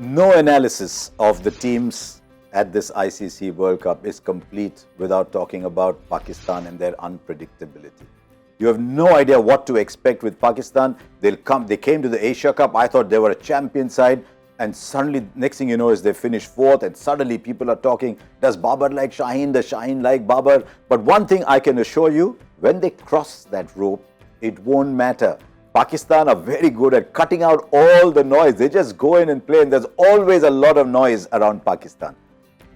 No analysis of the teams at this ICC World Cup is complete without talking about Pakistan and their unpredictability. You have no idea what to expect with Pakistan. They came to the Asia Cup. I thought they were a champion side. And suddenly, next thing you know is they finish fourth. And suddenly people are talking, does Babar like Shaheen? Does Shaheen like Babar? But one thing I can assure you, when they cross that rope, it won't matter. Pakistan are very good at cutting out all the noise. They just go in and play, and there's always a lot of noise around Pakistan.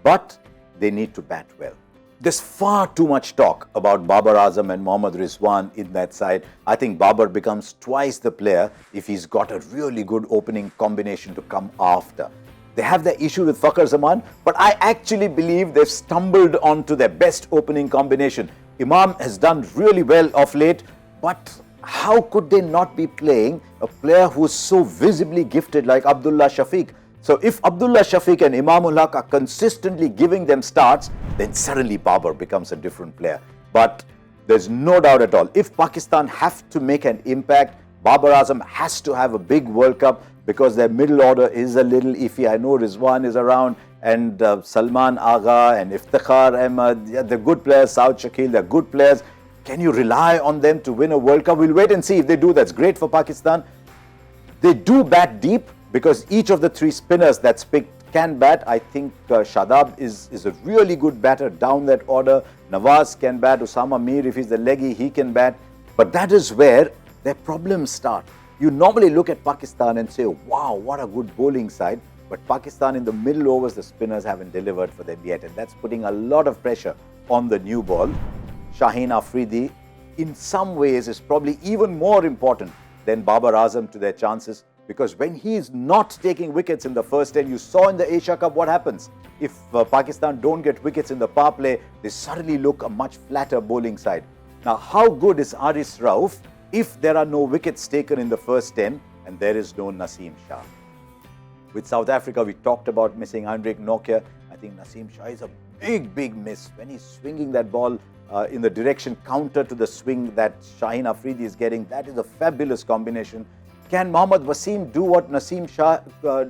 But they need to bat well. There's far too much talk about Babar Azam and Mohammad Rizwan in that side. I think Babar becomes twice the player if he's got a really good opening combination to come after. They have the issue with Fakhar Zaman, but I actually believe they've stumbled onto their best opening combination. Imam has done really well of late, but how could they not be playing a player who's so visibly gifted like Abdullah Shafiq? So if Abdullah Shafiq and Imamul Haq are consistently giving them starts, then suddenly Babar becomes a different player. But there's no doubt at all, if Pakistan have to make an impact, Babar Azam has to have a big World Cup because their middle order is a little iffy. I know Rizwan is around and Salman Agha and Iftikhar Ahmed, they're good players, Saud Shakil, they're good players. Can you rely on them to win a World Cup? We'll wait and see. If they do, that's great for Pakistan. They do bat deep because each of the three spinners that's picked can bat. I think Shadab is a really good batter down that order. Nawaz can bat. Usama Mir, if he's the leggy, he can bat. But that is where their problems start. You normally look at Pakistan and say, wow, what a good bowling side. But Pakistan in the middle overs, the spinners haven't delivered for them yet. And that's putting a lot of pressure on the new ball. Shaheen Afridi, in some ways, is probably even more important than Babar Azam to their chances, because when he is not taking wickets in the first 10, you saw in the Asia Cup what happens. If Pakistan don't get wickets in the power play, they suddenly look a much flatter bowling side. Now, how good is Haris Rauf if there are no wickets taken in the first 10 and there is no Naseem Shah? With South Africa, we talked about missing Heinrich Nokia. I think Naseem Shah is a big miss when he's swinging that ball in the direction counter to the swing that Shaheen Afridi is getting. That is a fabulous combination. Can Mohammad Wasim do what Naseem Shah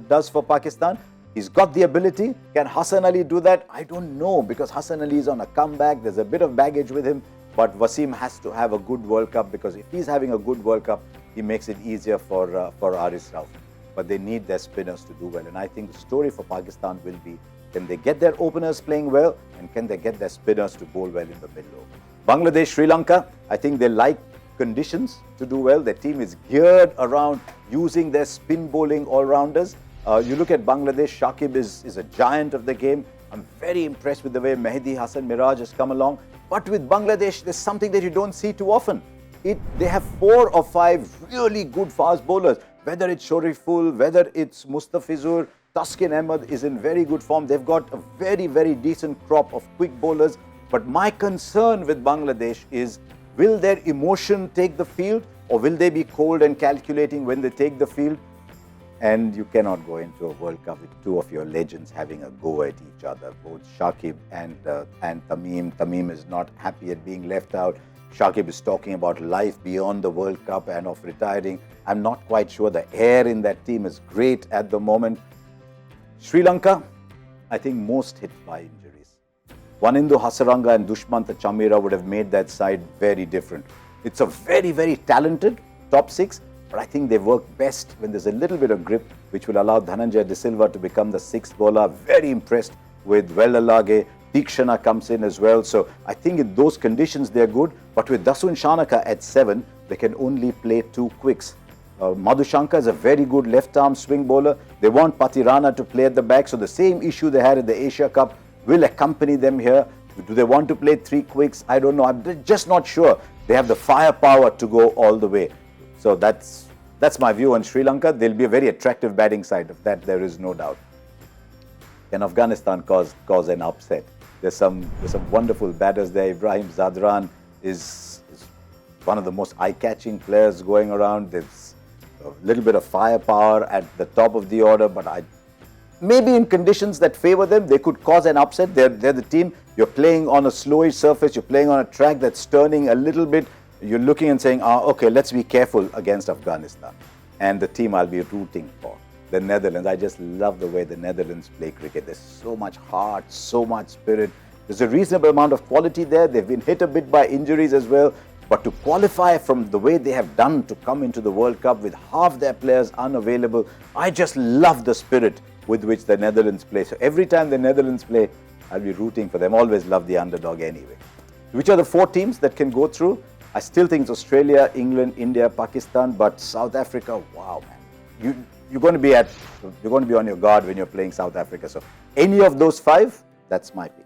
does for Pakistan? He's got the ability. Can Hassan Ali do that? I don't know, because Hassan Ali is on a comeback. There's a bit of baggage with him. But Wasim has to have a good World Cup, because if he's having a good World Cup, he makes it easier for Haris Rauf. But they need their spinners to do well. And I think the story for Pakistan will be, can they get their openers playing well, and can they get their spinners to bowl well in the middle over? Bangladesh, Sri Lanka, I think they like conditions to do well. Their team is geared around using their spin bowling all-rounders. You look at Bangladesh, Shakib is a giant of the game. I'm very impressed with the way Mehdi Hassan Miraj has come along. But with Bangladesh, there's something that you don't see too often. They have 4 or 5 really good fast bowlers. Whether it's Shoriful, whether it's Mustafizur, Taskin Ahmed is in very good form. They've got a very decent crop of quick bowlers. But my concern with Bangladesh is, will their emotion take the field, or will they be cold and calculating when they take the field? And you cannot go into a World Cup with 2 of your legends having a go at each other, both Shakib and Tamim. Tamim is not happy at being left out. Shakib is talking about life beyond the World Cup and of retiring. I'm not quite sure. The air in that team is great at the moment. Sri Lanka, I think most hit by injuries. Wanindu Hasaranga and Dushmantha Chamira would have made that side very different. It's a very talented top 6, but I think they work best when there's a little bit of grip, which will allow Dhananjay De Silva to become the 6th bowler. Very impressed with Wellalage. Tikshana comes in as well. So I think in those conditions they're good. But with Dasun Shanaka at 7, they can only play 2 quicks. Madhushanka is a very good left-arm swing bowler. They want Patirana to play at the back. So the same issue they had in the Asia Cup will accompany them here. Do they want to play 3 quicks? I don't know. I'm just not sure. They have the firepower to go all the way. So that's my view on Sri Lanka. They'll be a very attractive batting side. Of that, there is no doubt. Can Afghanistan cause an upset? There's some wonderful batters there. Ibrahim Zadran is one of the most eye-catching players going around. There's a little bit of firepower at the top of the order, but maybe in conditions that favor them, they could cause an upset. They're the team. You're playing on a slowish surface. You're playing on a track that's turning a little bit. You're looking and saying, okay, let's be careful against Afghanistan. And the team I'll be rooting for the Netherlands. I just love the way the Netherlands play cricket. There's so much heart, so much spirit. There's a reasonable amount of quality there. They've been hit a bit by injuries as well. But to qualify from the way they have done to come into the World Cup with half their players unavailable, I just love the spirit with which the Netherlands play. So every time the Netherlands play, I'll be rooting for them. Always love the underdog anyway. Which are the 4 teams that can go through? I still think it's Australia, England, India, Pakistan, but South Africa, wow, man. You're going to be on your guard when you're playing South Africa. So any of those 5, that's my pick.